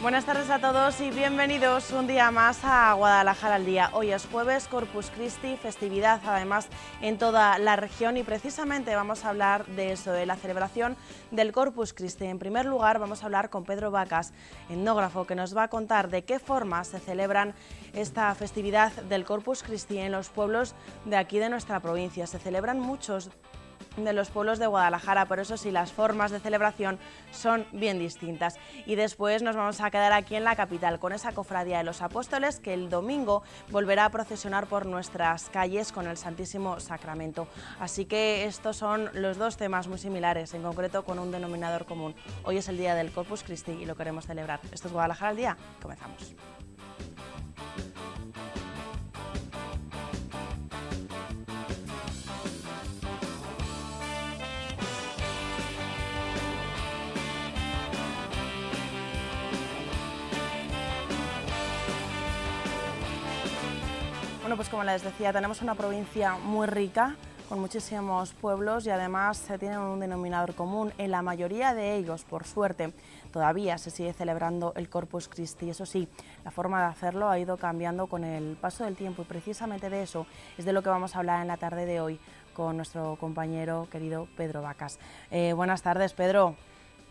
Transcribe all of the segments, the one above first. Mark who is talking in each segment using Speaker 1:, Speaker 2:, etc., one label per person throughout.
Speaker 1: Buenas tardes a todos y bienvenidos un día más a Guadalajara al Día. Hoy es jueves, Corpus Christi, festividad además en toda la región y precisamente vamos a hablar de eso, de la celebración del Corpus Christi. En primer lugar vamos a hablar con Pedro Vacas, etnógrafo, que nos va a contar de qué forma se celebran esta festividad del Corpus Christi en los pueblos de aquí de nuestra provincia. Se celebran muchos de los pueblos de Guadalajara, por eso sí, las formas de celebración son bien distintas. Y después nos vamos a quedar aquí en la capital con esa cofradía de los Apóstoles que el domingo volverá a procesionar por nuestras calles con el Santísimo Sacramento. Así que estos son los dos temas muy similares, en concreto con un denominador común. Hoy es el día del Corpus Christi y lo queremos celebrar. Esto es Guadalajara al Día. Comenzamos. Bueno, pues como les decía, tenemos una provincia muy rica, con muchísimos pueblos y además tienen un denominador común. En la mayoría de ellos, por suerte, todavía se sigue celebrando el Corpus Christi. Eso sí, la forma de hacerlo ha ido cambiando con el paso del tiempo y precisamente de eso es de lo que vamos a hablar en la tarde de hoy con nuestro compañero querido Pedro Vacas. Buenas tardes, Pedro.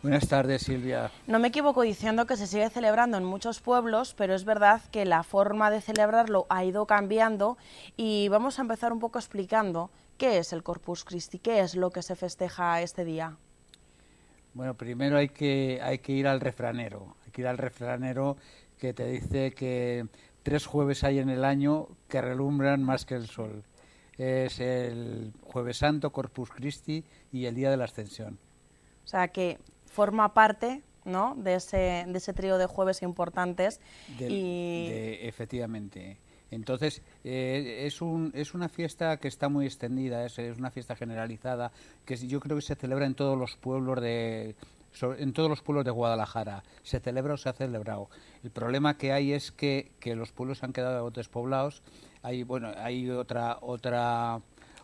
Speaker 2: Buenas tardes, Silvia.
Speaker 1: No me equivoco diciendo que se sigue celebrando en muchos pueblos, pero es verdad que la forma de celebrarlo ha ido cambiando y vamos a empezar un poco explicando qué es el Corpus Christi, qué es lo que se festeja este día.
Speaker 2: Bueno, primero hay que ir al refranero. Hay que ir al refranero que te dice que 3 jueves hay en el año que relumbran más que el sol. Es el Jueves Santo, Corpus Christi y el Día de la Ascensión.
Speaker 1: O sea que forma parte, ¿no?, de ese trío de jueves importantes.
Speaker 2: Efectivamente. Entonces, es una fiesta que está muy extendida, es una fiesta generalizada, que yo creo que se celebra en todos los pueblos de Guadalajara. Se celebra o se ha celebrado. El problema que hay es que los pueblos han quedado despoblados. Hay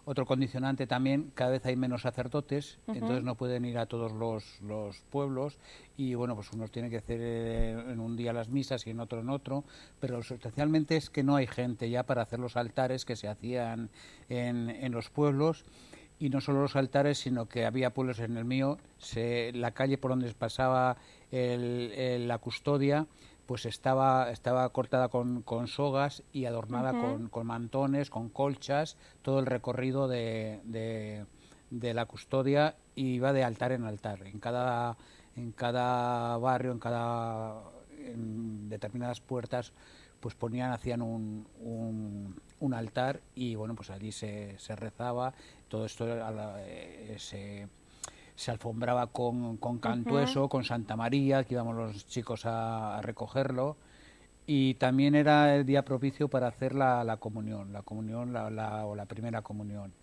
Speaker 2: otro condicionante también, cada vez hay menos sacerdotes, entonces no pueden ir a todos los pueblos y bueno, pues unos tienen que hacer en un día las misas y en otro, pero especialmente es que no hay gente ya para hacer los altares que se hacían en los pueblos. Y no solo los altares, sino que había pueblos en el mío, la calle por donde pasaba la custodia, pues estaba cortada con sogas y adornada con mantones, con colchas, todo el recorrido de la custodia, y iba de altar en altar. En cada barrio, en determinadas puertas, pues hacían un altar y bueno, pues allí se rezaba. Todo esto se alfombraba con cantueso, con Santa María, que íbamos los chicos a recogerlo, y también era el día propicio para hacer la comunión, o la primera comunión.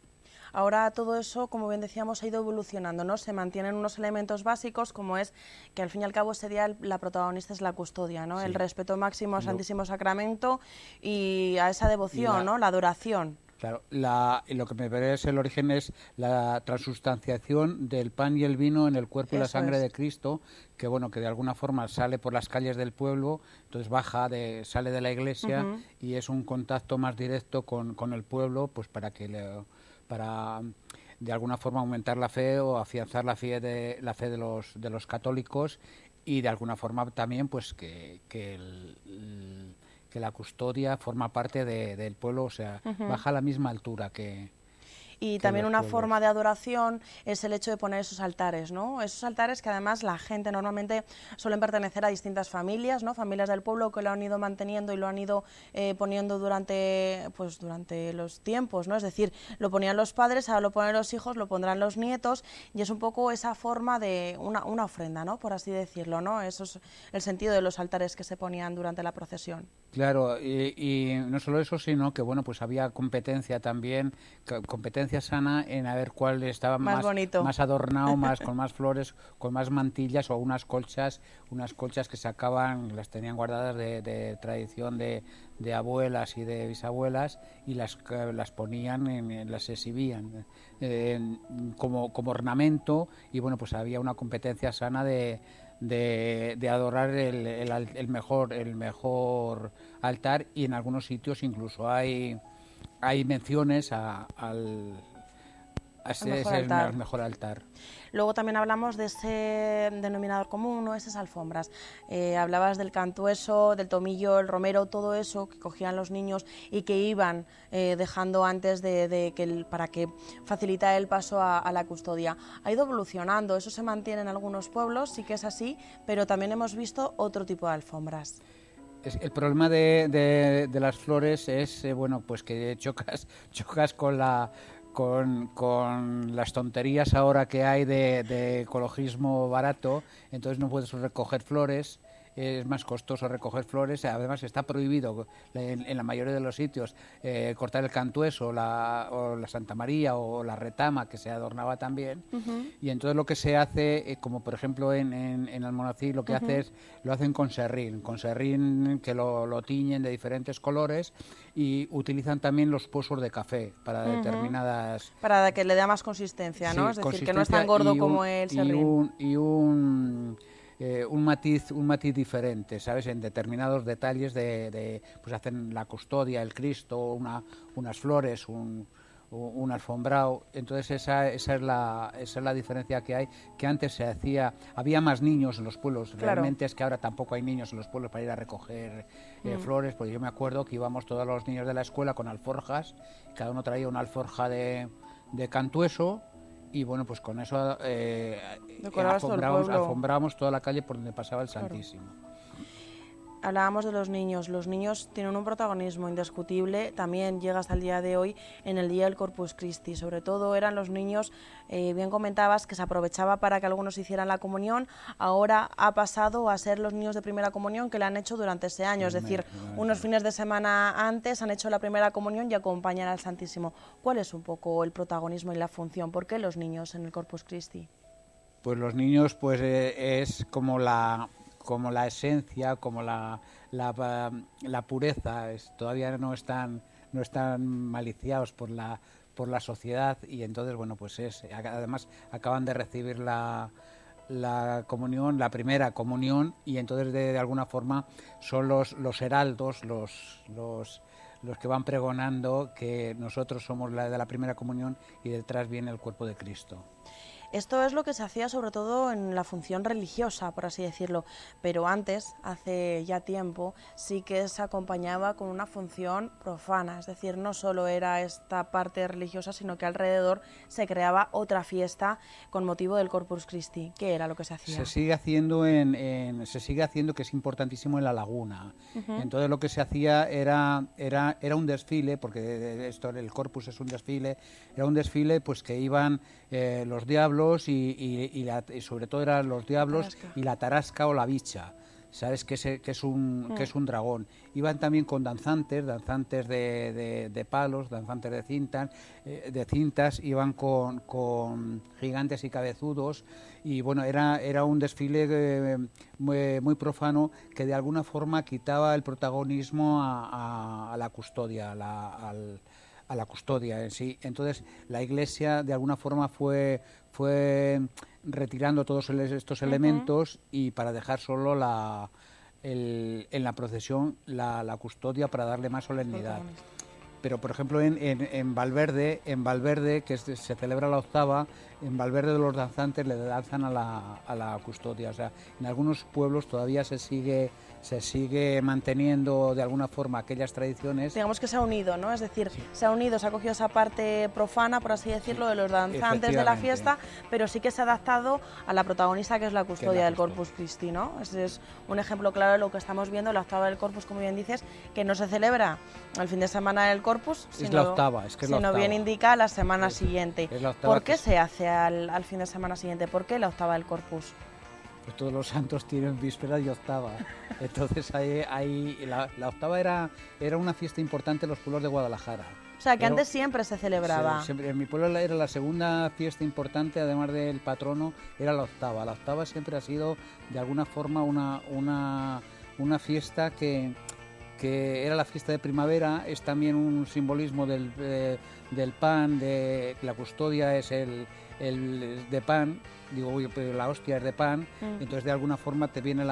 Speaker 1: Ahora todo eso, como bien decíamos, ha ido evolucionando, ¿no? Se mantienen unos elementos básicos, como es que al fin y al cabo ese día la protagonista es la custodia, ¿no? Sí. El respeto máximo al Santísimo Sacramento y a esa devoción, ¿no? La adoración.
Speaker 2: Claro, lo que me parece el origen es la transustanciación del pan y el vino en el cuerpo y la sangre de Cristo, que bueno, que de alguna forma sale por las calles del pueblo, entonces sale de la iglesia y es un contacto más directo con el pueblo, pues para de alguna forma aumentar la fe o afianzar la fe de los católicos, y de alguna forma también pues que la custodia forma parte del pueblo, o sea, baja a la misma altura que...
Speaker 1: Y también una forma de adoración es el hecho de poner esos altares, ¿no? Esos altares que además la gente normalmente suelen pertenecer a distintas familias, ¿no? Familias del pueblo que lo han ido manteniendo y lo han ido poniendo durante los tiempos, ¿no? Es decir, lo ponían los padres, ahora lo ponen los hijos, lo pondrán los nietos, y es un poco esa forma de una ofrenda, ¿no?, por así decirlo, ¿no? Eso es el sentido de los altares que se ponían durante la procesión.
Speaker 2: Claro, y no solo eso, sino que bueno, pues había competencia también, competencia sana en a ver cuál estaba
Speaker 1: más bonito,
Speaker 2: más adornado, con más flores, con más mantillas, o unas colchas que sacaban, las tenían guardadas de tradición de abuelas y de bisabuelas, y las ponían, las exhibían como ornamento, y bueno, pues había una competencia sana de de adorar el mejor altar, y en algunos sitios incluso hay menciones al mejor altar.
Speaker 1: Luego también hablamos de ese denominador común, ¿no? Esas alfombras. Hablabas del cantueso, del tomillo, el romero, todo eso que cogían los niños y que iban dejando antes para que facilitara el paso a la custodia. Ha ido evolucionando, eso se mantiene en algunos pueblos, sí que es así, pero también hemos visto otro tipo de alfombras.
Speaker 2: El problema de las flores es bueno, pues que chocas con las tonterías ahora que hay de ecologismo barato. Entonces no puedes recoger flores, es más costoso recoger flores. Además está prohibido en la mayoría de los sitios cortar el cantueso o la Santa María o la retama, que se adornaba también. Y entonces lo que se hace, como por ejemplo en Almonacid, lo que lo hacen con serrín que lo tiñen de diferentes colores, y utilizan también los pozos de café para determinadas...
Speaker 1: Para que le dé más consistencia, ¿no?
Speaker 2: Sí,
Speaker 1: es decir, que no es tan gordo como el serrín.
Speaker 2: Un matiz diferente, ¿sabes? En determinados detalles pues hacen la custodia, el Cristo, unas flores, un alfombrado. Entonces esa es la diferencia que hay, que antes había más niños en los pueblos.
Speaker 1: Claro.
Speaker 2: Realmente es que ahora tampoco hay niños en los pueblos para ir a recoger flores, porque yo me acuerdo que íbamos todos los niños de la escuela con alforjas, cada uno traía una alforja de cantueso, y bueno, pues con eso alfombrábamos toda la calle por donde pasaba el Santísimo.
Speaker 1: Hablábamos de los niños tienen un protagonismo indiscutible, también llega hasta el día de hoy en el día del Corpus Christi. Sobre todo eran los niños, bien comentabas, que se aprovechaba para que algunos hicieran la comunión. Ahora ha pasado a ser los niños de primera comunión que la han hecho durante ese año, es decir, unos fines de semana antes han hecho la primera comunión y acompañan al Santísimo. ¿Cuál es un poco el protagonismo y la función? ¿Por qué los niños en el Corpus Christi?
Speaker 2: Pues los niños pues es como la esencia, como la pureza. Todavía no están maliciados por la sociedad, y entonces bueno, pues además acaban de recibir la comunión, la primera comunión, y entonces de alguna forma son los heraldos, los que van pregonando que nosotros somos la de la primera comunión y detrás viene el cuerpo de Cristo.
Speaker 1: Esto es lo que se hacía sobre todo en la función religiosa, por así decirlo, pero antes, hace ya tiempo, sí que se acompañaba con una función profana, es decir, no solo era esta parte religiosa, sino que alrededor se creaba otra fiesta con motivo del Corpus Christi. ¿Qué era lo que se hacía?
Speaker 2: Se sigue haciendo que es importantísimo en la laguna. Entonces lo que se hacía era un desfile, porque el Corpus es un desfile, era un desfile pues que iban los diablos y sobre todo eran los diablos y la tarasca o la bicha, ¿sabes? Que es un dragón. Iban también con danzantes de palos, danzantes de cintas, iban con gigantes y cabezudos, y bueno, era un desfile muy profano, que de alguna forma quitaba el protagonismo a la custodia, a la custodia en sí. Entonces la Iglesia de alguna forma fue retirando todos estos elementos, y para dejar solo en la procesión la custodia, para darle más solemnidad. Pero por ejemplo en Valverde, que se celebra la octava, en Valverde los danzantes le danzan a la custodia. O sea, en algunos pueblos todavía se sigue manteniendo de alguna forma aquellas tradiciones.
Speaker 1: Digamos que se ha unido, ¿no? Es decir, se ha cogido esa parte profana, por así decirlo, de los danzantes de la fiesta, pero sí que se ha adaptado a la protagonista, que es la custodia del Corpus Christi, ¿no? Ese es un ejemplo claro de lo que estamos viendo, la octava del Corpus, como bien dices, que no se celebra el fin de semana del Corpus, sino bien indica la semana siguiente. ¿Por qué se hace al fin de semana siguiente? ¿Por qué la octava del Corpus?
Speaker 2: Pues todos los santos tienen víspera y octava. Entonces la octava era una fiesta importante en los pueblos de Guadalajara.
Speaker 1: O sea, que antes siempre se celebraba.
Speaker 2: Siempre, en mi pueblo era la segunda fiesta importante, además del patrono, era la octava. La octava siempre ha sido, de alguna forma, una fiesta que era la fiesta de primavera. Es también un simbolismo del pan, de la custodia es de pan, digo, oye, pero la hostia es de pan, entonces de alguna forma te viene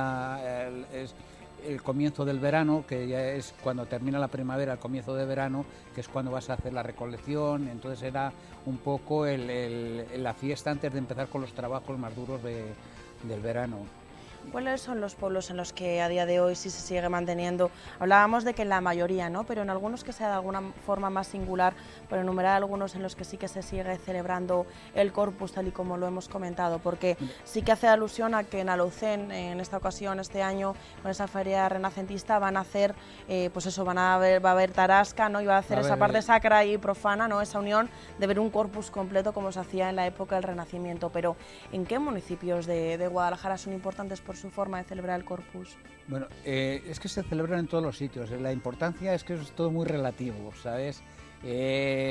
Speaker 2: el comienzo del verano, que ya es cuando termina la primavera, el comienzo de verano, que es cuando vas a hacer la recolección, entonces era un poco la fiesta antes de empezar con los trabajos más duros del verano.
Speaker 1: ¿Cuáles son los pueblos en los que a día de hoy sí se sigue manteniendo? Hablábamos de que en la mayoría, ¿no? Pero en algunos que sea de alguna forma más singular, por enumerar algunos en los que sí que se sigue celebrando el Corpus, tal y como lo hemos comentado, porque sí que hace alusión a que en Alaucén, en esta ocasión, este año, con esa feria renacentista, van a hacer, pues eso, va a haber tarasca, ¿no? Y va a hacer esa parte sacra y profana, ¿no? Esa unión de ver un Corpus completo como se hacía en la época del Renacimiento. Pero, ¿en qué municipios de Guadalajara son importantes por su forma de celebrar el Corpus?
Speaker 2: Bueno, es que se celebran en todos los sitios. La importancia es que es todo muy relativo, ¿sabes?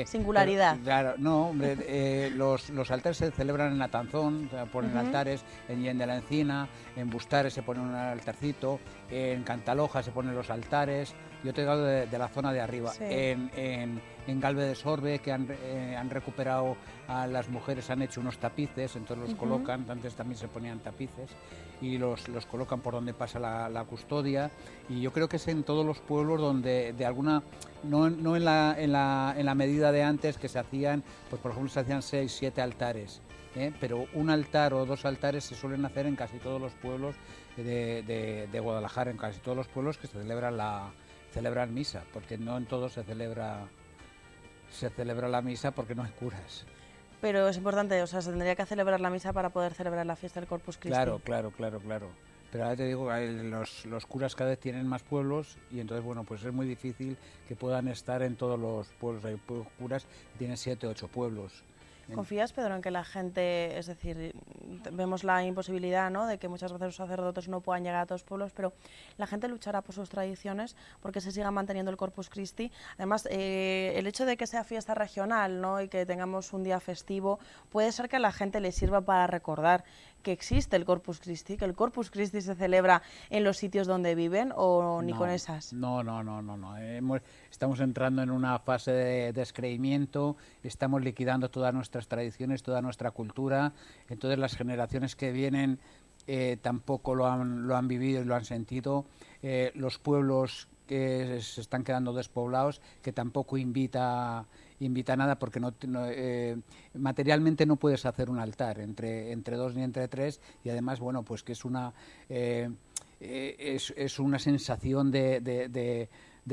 Speaker 1: Singularidad.
Speaker 2: Claro, no, hombre, los altares se celebran en Atanzón, o sea, ponen altares, en Yen de la Encina, en Bustares se pone un altarcito, en Cantaloja se ponen los altares. Yo te he dado de la zona de arriba, sí. En Galve de Sorbe, que han recuperado a las mujeres, han hecho unos tapices, entonces los colocan, antes también se ponían tapices, y los colocan por donde pasa la custodia, y yo creo que es en todos los pueblos donde de alguna, no en la medida de antes que se hacían, pues por ejemplo se hacían 6, 7 altares, pero un altar o 2 altares se suelen hacer en casi todos los pueblos de Guadalajara, en casi todos los pueblos que se celebran misa, porque no en todos se celebra la misa porque no hay curas.
Speaker 1: Pero es importante, o sea, se tendría que celebrar la misa para poder celebrar la fiesta del Corpus Christi.
Speaker 2: Claro. Pero ahora te digo, los curas cada vez tienen más pueblos y entonces, bueno, pues es muy difícil que puedan estar en todos los pueblos. Hay curas que tienen 7, 8 pueblos.
Speaker 1: ¿Confías, Pedro, en que la gente, es decir, vemos la imposibilidad, ¿no?, de que muchas veces los sacerdotes no puedan llegar a todos los pueblos, pero la gente luchará por sus tradiciones porque se siga manteniendo el Corpus Christi? Además, el hecho de que sea fiesta regional, ¿no?, y que tengamos un día festivo, puede ser que a la gente le sirva para recordar que existe el Corpus Christi, que el Corpus Christi se celebra en los sitios donde viven, o ni con esas.
Speaker 2: No. Estamos entrando en una fase de descreimiento, estamos liquidando todas nuestras tradiciones, toda nuestra cultura, entonces las generaciones que vienen tampoco lo han vivido y lo han sentido, los pueblos que se están quedando despoblados, que tampoco invita nada, porque materialmente no puedes hacer un altar entre 2 ni entre 3, y además, bueno, pues que es una sensación de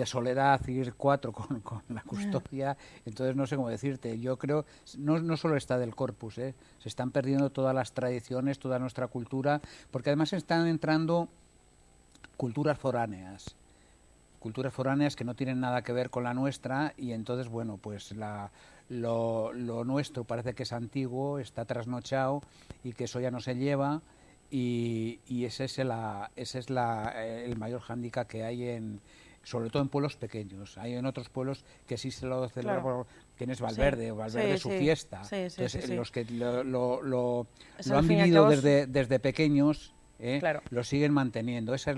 Speaker 2: soledad ir 4 con la custodia, entonces no sé cómo decirte. Yo creo, no solo está del Corpus, se están perdiendo todas las tradiciones, toda nuestra cultura, porque además están entrando culturas foráneas que no tienen nada que ver con la nuestra, y entonces, bueno, pues lo nuestro parece que es antiguo, está trasnochado y que eso ya no se lleva, y ese es el mayor hándicap que hay sobre todo en pueblos pequeños. Hay en otros pueblos que sí se lo celebra, claro. Tienes Valverde, su fiesta. Entonces, los que lo han vivido desde pequeños, claro, lo siguen manteniendo. Ese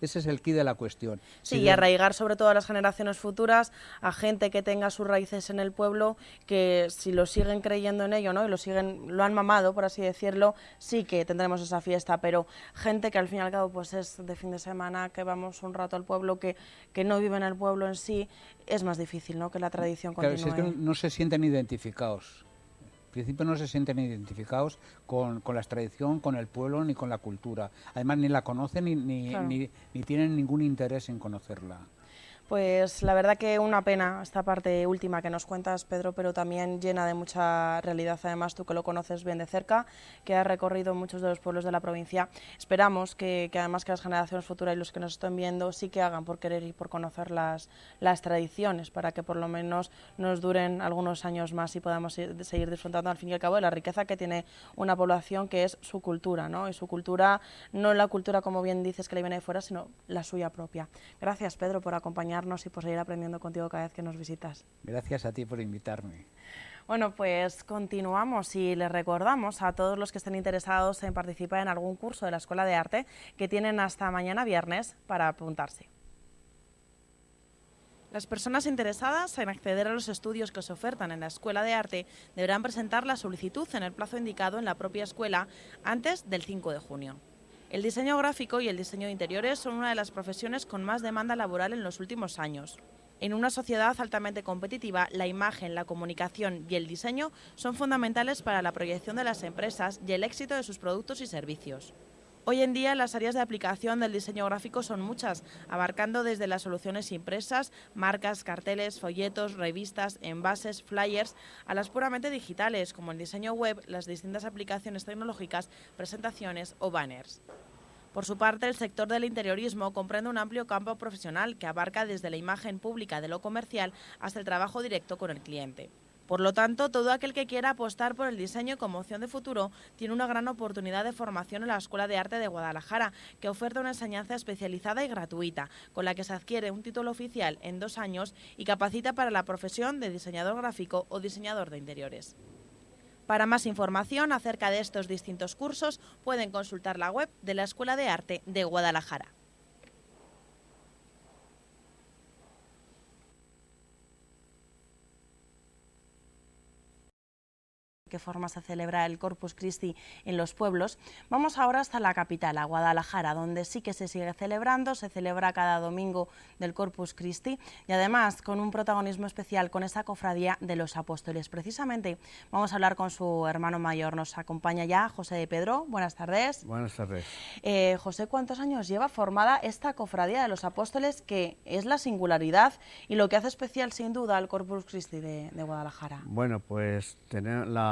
Speaker 2: es el quid de la cuestión.
Speaker 1: Sí, y arraigar sobre todo a las generaciones futuras, a gente que tenga sus raíces en el pueblo, que si lo siguen creyendo en ello, ¿no?, y lo han mamado, por así decirlo, sí que tendremos esa fiesta, pero gente que al fin y al cabo pues es de fin de semana, que vamos un rato al pueblo, que no vive en el pueblo en sí, es más difícil, ¿no?, que la tradición continúe.
Speaker 2: Claro, si es que no se sienten identificados. En principio no se sienten identificados con la tradición, con el pueblo, ni con la cultura. Además, ni la conocen ni tienen ningún interés en conocerla.
Speaker 1: Pues la verdad que una pena esta parte última que nos cuentas, Pedro, pero también llena de mucha realidad. Además, tú que lo conoces bien de cerca, que has recorrido muchos de los pueblos de la provincia, esperamos que además que las generaciones futuras y los que nos estén viendo sí que hagan por querer y por conocer las tradiciones, para que por lo menos nos duren algunos años más y podamos seguir disfrutando al fin y al cabo de la riqueza que tiene una población, que es su cultura, ¿no? Y su cultura, no la cultura, como bien dices, que le viene de fuera, sino la suya propia. Gracias, Pedro, por acompañarnos y por seguir aprendiendo contigo cada vez que nos visitas.
Speaker 2: Gracias a ti por invitarme.
Speaker 1: Bueno, pues continuamos y les recordamos a todos los que estén interesados en participar en algún curso de la Escuela de Arte que tienen hasta mañana viernes para apuntarse. Las personas interesadas en acceder a los estudios que se ofertan en la Escuela de Arte deberán presentar la solicitud en el plazo indicado en la propia escuela antes del 5 de junio. El diseño gráfico y el diseño de interiores son una de las profesiones con más demanda laboral en los últimos años. En una sociedad altamente competitiva, la imagen, la comunicación y el diseño son fundamentales para la proyección de las empresas y el éxito de sus productos y servicios. Hoy en día las áreas de aplicación del diseño gráfico son muchas, abarcando desde las soluciones impresas, marcas, carteles, folletos, revistas, envases, flyers, a las puramente digitales, como el diseño web, las distintas aplicaciones tecnológicas, presentaciones o banners. Por su parte, el sector del interiorismo comprende un amplio campo profesional que abarca desde la imagen pública de lo comercial hasta el trabajo directo con el cliente. Por lo tanto, todo aquel que quiera apostar por el diseño como opción de futuro tiene una gran oportunidad de formación en la Escuela de Arte de Guadalajara, que oferta una enseñanza especializada y gratuita, con la que se adquiere un título oficial en 2 años y capacita para la profesión de diseñador gráfico o diseñador de interiores. Para más información acerca de estos distintos cursos, pueden consultar la web de la Escuela de Arte de Guadalajara. Qué forma se celebra el Corpus Christi en los pueblos. Vamos ahora hasta la capital, a Guadalajara, donde sí que se sigue celebrando, se celebra cada domingo del Corpus Christi y además con un protagonismo especial con esa cofradía de los apóstoles. Precisamente vamos a hablar con su hermano mayor, nos acompaña ya José de Pedro. Buenas tardes.
Speaker 3: Buenas tardes.
Speaker 1: José, ¿cuántos años lleva formada esta cofradía de los apóstoles, que es la singularidad y lo que hace especial sin duda al Corpus Christi de Guadalajara?
Speaker 3: Bueno, pues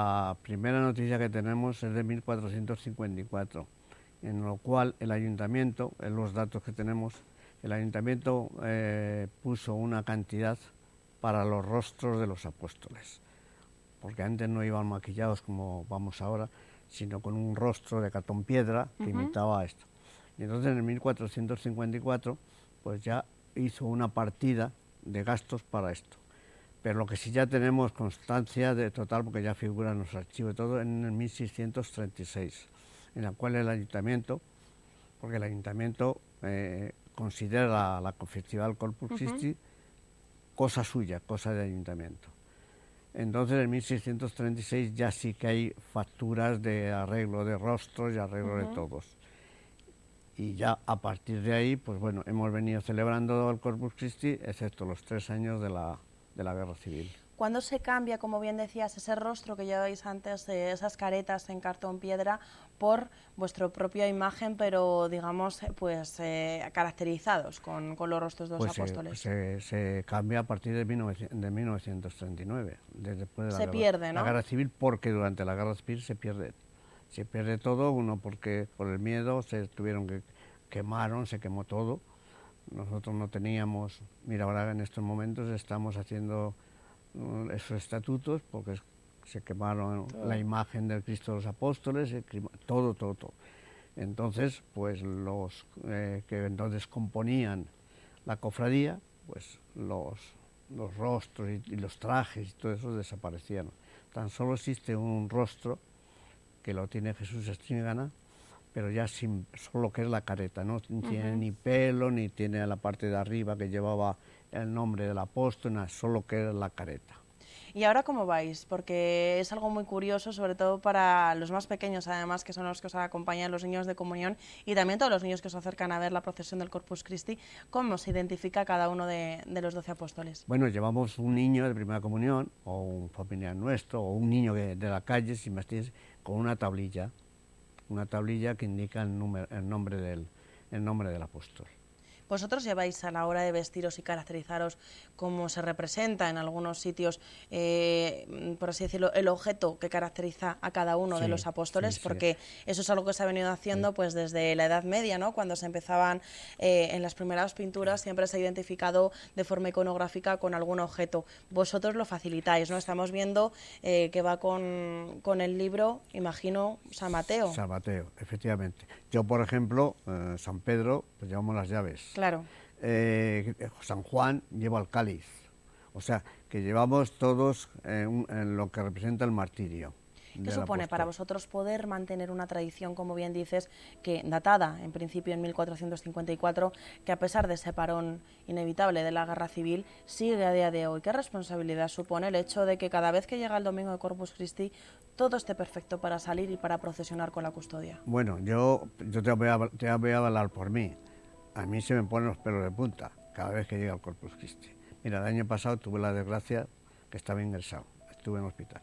Speaker 3: la primera noticia que tenemos es de 1454, en lo cual el ayuntamiento, en los datos que tenemos, el ayuntamiento puso una cantidad para los rostros de los apóstoles, porque antes no iban maquillados como vamos ahora, sino con un rostro de cartón piedra que imitaba esto. Y entonces en el 1454 pues ya hizo una partida de gastos para esto. Pero lo que sí ya tenemos constancia de total, porque ya figura en los archivos y todo, en el 1636, en la cual el ayuntamiento, porque el ayuntamiento considera la Festival Corpus Christi cosa suya, cosa de ayuntamiento. Entonces en 1636 ya sí que hay facturas de arreglo de rostros y arreglo de todos. Y ya a partir de ahí, pues bueno, hemos venido celebrando el Corpus Christi, excepto los 3 años de la Guerra Civil.
Speaker 1: ¿Cuándo se cambia, como bien decías, ese rostro que lleváis antes, esas caretas en cartón piedra, por vuestra propia imagen, pero digamos, pues caracterizados con los rostros de los apóstoles?
Speaker 3: Se cambia a partir de 1939, después de la Guerra Civil, porque durante la Guerra Civil se pierde todo, uno porque por el miedo se tuvieron que se quemó todo. Nosotros no teníamos, mira, ahora en estos momentos estamos haciendo esos estatutos porque se quemaron la imagen del Cristo de los Apóstoles, todo. Entonces, pues los que entonces componían la cofradía, pues los rostros y los trajes y todo eso desaparecieron. Tan solo existe un rostro que lo tiene Jesús Estrígana, pero ya solo que es la careta, no tiene ni pelo, ni tiene la parte de arriba que llevaba el nombre del apóstol, nada, solo que es la careta.
Speaker 1: ¿Y ahora cómo vais? Porque es algo muy curioso, sobre todo para los más pequeños, además, que son los que os acompañan, los niños de comunión, y también todos los niños que se acercan a ver la procesión del Corpus Christi. ¿Cómo se identifica cada uno de los 12 apóstoles?
Speaker 3: Bueno, llevamos un niño de primera comunión, o un familiar nuestro, o un niño de la calle, si me entiendes, con una tablilla que indica el nombre del apóstol.
Speaker 1: Vosotros lleváis a la hora de vestiros y caracterizaros como se representa en algunos sitios, por así decirlo, el objeto que caracteriza a cada uno de los apóstoles, porque eso es algo que se ha venido haciendo pues desde la Edad Media, ¿no? Cuando se empezaban en las primeras pinturas, siempre se ha identificado de forma iconográfica con algún objeto. Vosotros lo facilitáis, ¿no? Estamos viendo que va con el libro, imagino, San Mateo.
Speaker 3: San Mateo, efectivamente. Yo, por ejemplo, San Pedro, pues llevamos las llaves.
Speaker 1: Claro.
Speaker 3: San Juan lleva el cáliz, o sea, que llevamos todos en lo que representa el martirio.
Speaker 1: ¿Qué supone para vosotros poder mantener una tradición, como bien dices, que datada en principio en 1454, que a pesar de ese parón inevitable de la Guerra Civil, sigue a día de hoy? ¿Qué responsabilidad supone el hecho de que cada vez que llega el domingo de Corpus Christi todo esté perfecto para salir y para procesionar con la custodia?
Speaker 3: Bueno, yo te voy a hablar por mí. A mí se me ponen los pelos de punta cada vez que llega el Corpus Christi. Mira, el año pasado tuve la desgracia que estaba ingresado, estuve en el hospital.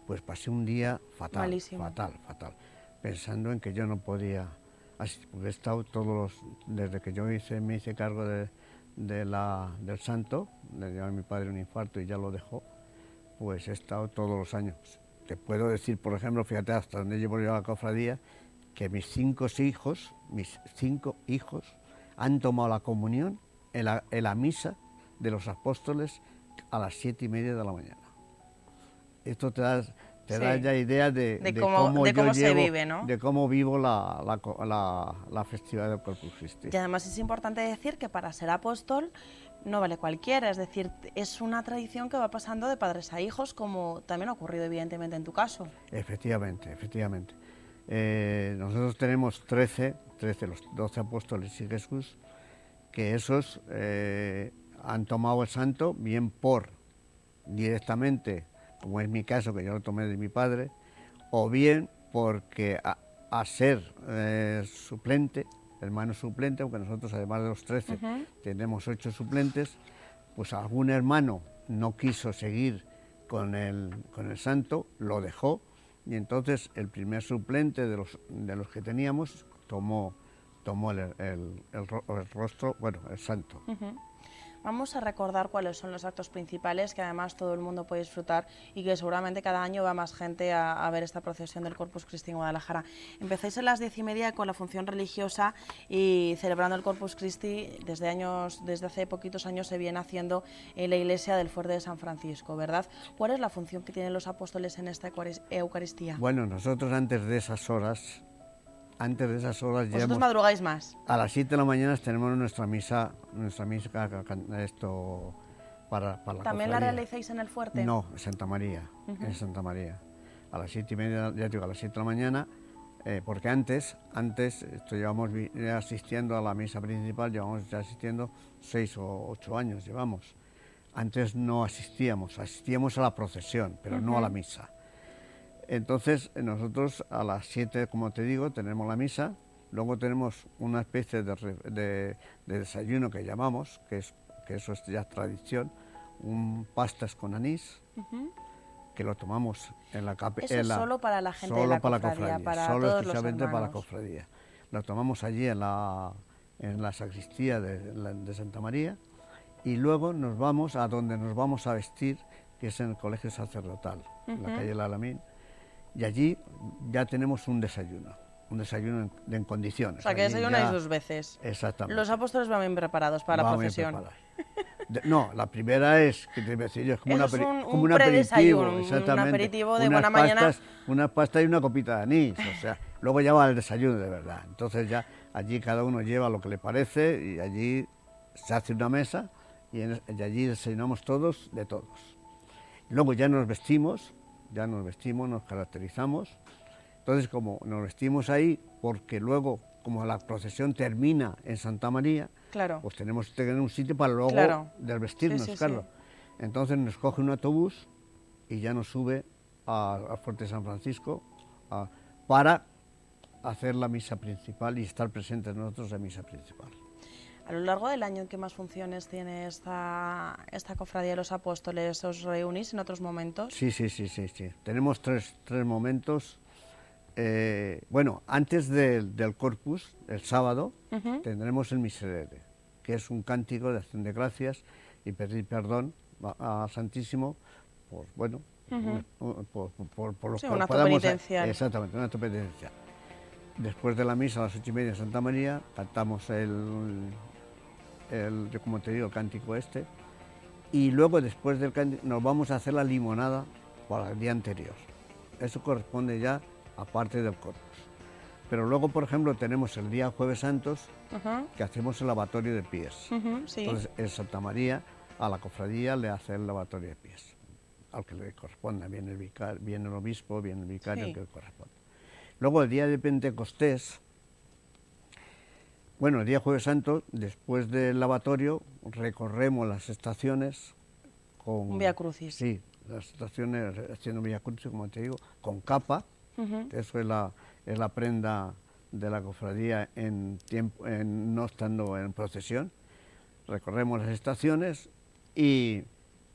Speaker 3: Pues pasé un día fatal,
Speaker 1: malísimo.
Speaker 3: fatal, pensando en que yo no podía asistir, porque he estado desde que yo me hice cargo del santo, le dio a mi padre un infarto y ya lo dejó, pues he estado todos los años. Te puedo decir, por ejemplo, fíjate hasta donde llevo yo la cofradía, que mis cinco hijos han tomado la comunión en la misa de los apóstoles a las 7:30 de la mañana. Esto te da ya idea de cómo
Speaker 1: se vive, ¿no?
Speaker 3: De cómo vivo la festividad del Corpus Christi.
Speaker 1: Y además es importante decir que para ser apóstol no vale cualquiera, es decir, es una tradición que va pasando de padres a hijos, como también ha ocurrido evidentemente en tu caso.
Speaker 3: Efectivamente. Nosotros tenemos 13, los 12 apóstoles y Jesús, que esos han tomado el santo bien por directamente, como es mi caso, que yo lo tomé de mi padre, o bien porque a ser suplente, hermano suplente, aunque nosotros además de los 13 tenemos 8 suplentes, pues algún hermano no quiso seguir con el santo, lo dejó, y entonces el primer suplente de los que teníamos tomó el rostro, bueno, el santo.
Speaker 1: Vamos a recordar cuáles son los actos principales que además todo el mundo puede disfrutar y que seguramente cada año va más gente a ver esta procesión del Corpus Christi en Guadalajara. Empezáis a las 10:30 con la función religiosa y celebrando el Corpus Christi desde hace poquitos años se viene haciendo en la iglesia del Fuerte de San Francisco, ¿verdad? ¿Cuál es la función que tienen los apóstoles en esta Eucaristía?
Speaker 3: Bueno, nosotros antes de esas horas
Speaker 1: ¿Vosotros madrugáis más?
Speaker 3: A las 7 de la mañana tenemos nuestra misa para la
Speaker 1: ¿También
Speaker 3: cofradía.
Speaker 1: la realizáis en el fuerte?
Speaker 3: No, en Santa María, en Santa María. A las 7:30, ya digo, a las 7 de la mañana, porque antes llevamos asistiendo a la misa principal, llevamos ya asistiendo 6 o 8 años, llevamos. Antes no asistíamos a la procesión, pero no a la misa. Entonces, nosotros a las 7, como te digo, tenemos la misa, luego tenemos una especie de desayuno que llamamos, que eso es ya tradición, un pastas con anís, que lo tomamos en la
Speaker 1: Eso es solo para la gente de la cofradía, para
Speaker 3: solo
Speaker 1: todos
Speaker 3: exclusivamente
Speaker 1: los
Speaker 3: para la
Speaker 1: hermanos.
Speaker 3: cofradía. Lo tomamos allí en la sacristía de Santa María, y luego nos vamos a donde nos vamos a vestir, que es en el colegio sacerdotal, en la calle El Alamín. Y allí ya tenemos un desayuno en condiciones.
Speaker 1: O sea, que desayunáis 2 veces.
Speaker 3: Exactamente.
Speaker 1: Los apóstoles van bien preparados para la procesión.
Speaker 3: No, la primera es, que te voy a decir yo, es como
Speaker 1: un
Speaker 3: aperitivo.
Speaker 1: un aperitivo de buena mañana.
Speaker 3: Una pasta y una copita de anís, o sea, luego ya va el desayuno de verdad. Entonces ya allí cada uno lleva lo que le parece y allí se hace una mesa y allí desayunamos todos de todos. Luego ya nos vestimos, nos caracterizamos. Entonces, como nos vestimos ahí, porque luego, como la procesión termina en Santa María,
Speaker 1: claro,
Speaker 3: pues tenemos que tener un sitio para luego desvestirnos,
Speaker 1: sí,
Speaker 3: claro. Sí. Entonces nos coge un autobús y ya nos sube al Fuerte de San Francisco para hacer la misa principal y estar presentes nosotros en la misa principal.
Speaker 1: A lo largo del año, ¿en qué más funciones tiene esta cofradía de los apóstoles? ¿Os reunís en otros momentos?
Speaker 3: Sí. Tenemos tres momentos. Bueno, antes del Corpus, el sábado, tendremos el Miserere, que es un cántico de acción de gracias y pedir perdón al Santísimo por, bueno, por lo que
Speaker 1: un acto
Speaker 3: podamos...
Speaker 1: penitencial.
Speaker 3: Exactamente, un acto penitencial. Después de la misa a las 8:30 en Santa María, cantamos como te digo, el cántico este, y luego después del cántico nos vamos a hacer la limonada para el día anterior. Eso corresponde ya a parte del Corpus. Pero luego, por ejemplo, tenemos el día Jueves Santos, que hacemos el lavatorio de pies.
Speaker 1: Sí.
Speaker 3: Entonces, en Santa María, a la cofradía le hace el lavatorio de pies. al que le corresponda, viene el obispo, viene el vicario,
Speaker 1: Sí.
Speaker 3: el que le corresponde. Luego el día de Pentecostés, bueno, el día Jueves Santo, después del lavatorio, recorremos las estaciones con...
Speaker 1: Un Vía Crucis.
Speaker 3: Sí, las estaciones haciendo Vía Crucis, como te digo, con capa. Eso es la prenda de la cofradía no estando en procesión. Recorremos las estaciones y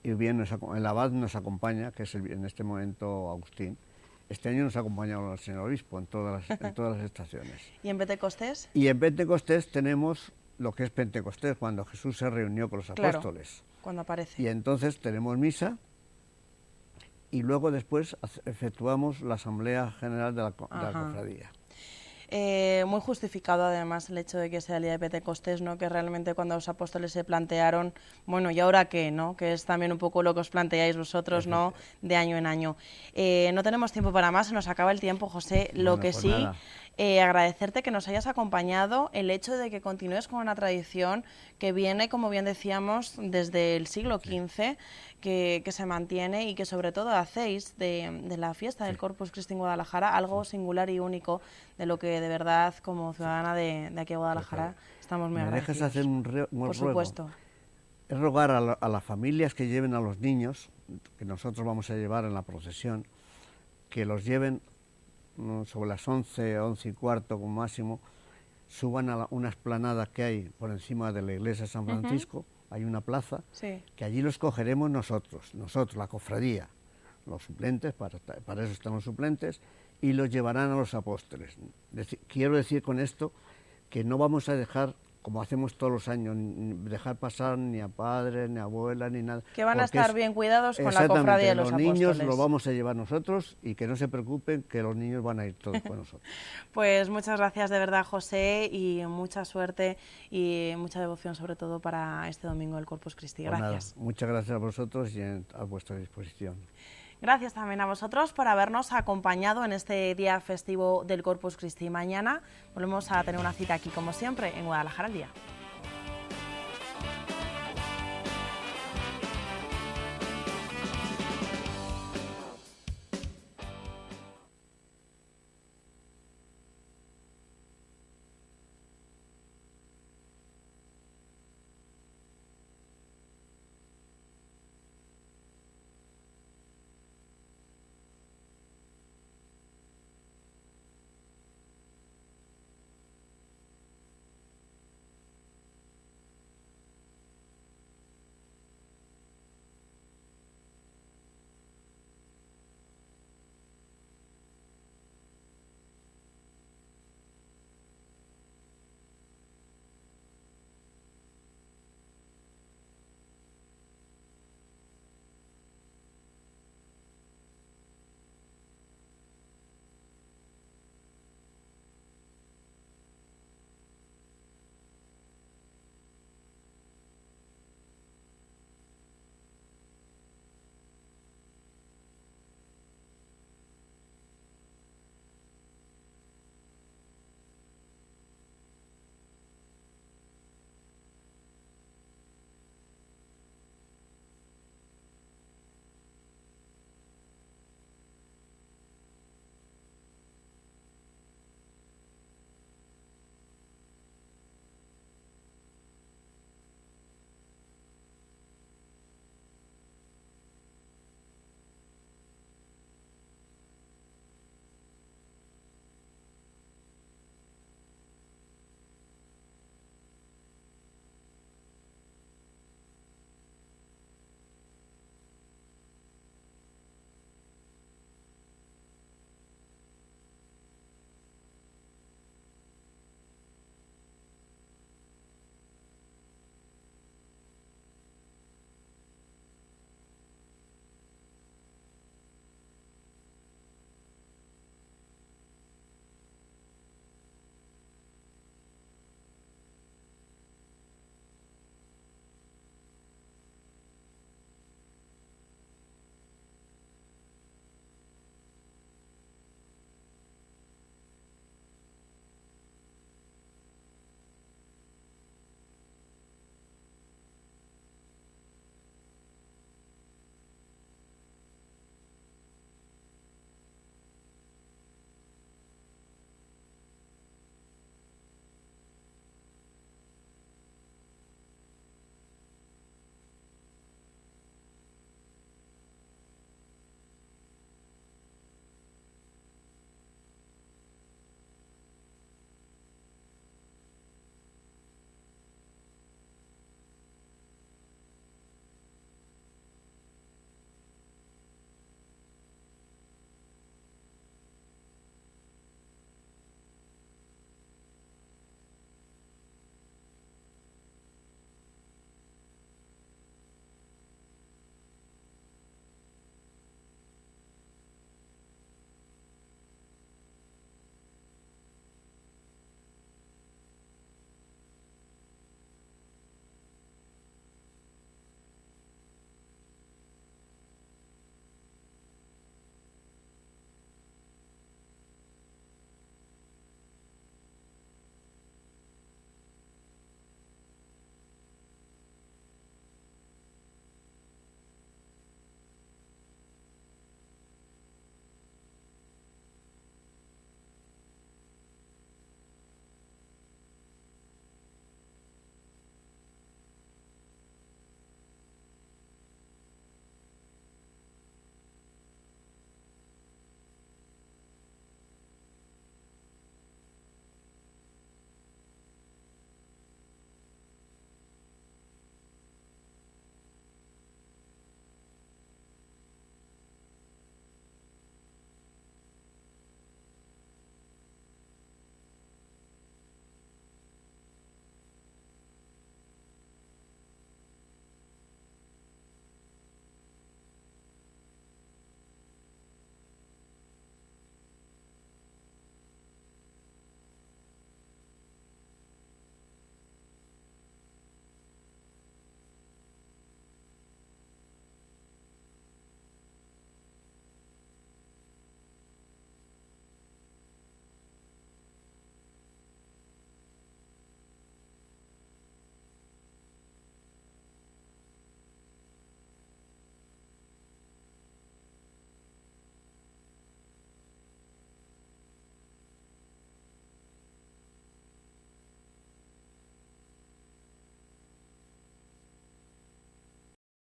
Speaker 3: bien el abad nos acompaña, que es en este momento Agustín. Este año nos ha acompañado el señor obispo en todas las estaciones.
Speaker 1: ¿Y en Pentecostés?
Speaker 3: Y en Pentecostés tenemos lo que es Pentecostés, cuando Jesús se reunió con los
Speaker 1: Claro,
Speaker 3: apóstoles.
Speaker 1: cuando aparece.
Speaker 3: Y entonces tenemos misa y luego después efectuamos la Asamblea General de la Cofradía.
Speaker 1: Muy justificado además el hecho de que sea el día de Pentecostés, ¿no? Que realmente cuando los apóstoles se plantearon, bueno, ¿y ahora qué? ¿No? Que es también un poco lo que os planteáis vosotros, ¿no? De año en año. No tenemos tiempo para más, se nos acaba el tiempo, José. Lo
Speaker 3: Bueno,
Speaker 1: que
Speaker 3: pues
Speaker 1: sí,
Speaker 3: nada.
Speaker 1: agradecerte que nos hayas acompañado, el hecho de que continúes con una tradición que viene, como bien decíamos, desde el siglo XV, que se mantiene y que sobre todo hacéis de la fiesta del Corpus Christi en Guadalajara algo singular y único, de lo que de verdad, como ciudadana de aquí de Guadalajara, estamos muy
Speaker 3: ¿Me
Speaker 1: agradecidos.
Speaker 3: dejas hacer un ruego?
Speaker 1: Por supuesto.
Speaker 3: Es rogar a las familias que lleven a los niños, que nosotros vamos a llevar en la procesión, que los lleven sobre las 11, 11 y cuarto como máximo, suban a una explanada que hay por encima de la iglesia de San Francisco, hay una plaza,
Speaker 1: Sí.
Speaker 3: que allí los cogeremos nosotros, la cofradía, los suplentes, para eso están los suplentes, y los llevarán a los apóstoles. Quiero decir con esto que no vamos a dejar, como hacemos todos los años, dejar pasar ni a padres, ni a abuelas, ni nada.
Speaker 1: Que van a
Speaker 3: porque
Speaker 1: estar bien cuidados con la cofradía de
Speaker 3: exactamente,
Speaker 1: los
Speaker 3: los niños
Speaker 1: apóstoles.
Speaker 3: los vamos a llevar nosotros y que no se preocupen, que los niños van a ir todos con nosotros.
Speaker 1: Pues muchas gracias de verdad, José, y mucha suerte y mucha devoción sobre todo para este domingo del Corpus Christi.
Speaker 3: Pues nada,
Speaker 1: Gracias.
Speaker 3: muchas gracias a vosotros y a vuestra disposición.
Speaker 1: Gracias también a vosotros por habernos acompañado en este día festivo del Corpus Christi. Mañana volvemos a tener una cita aquí, como siempre, en Guadalajara al Día.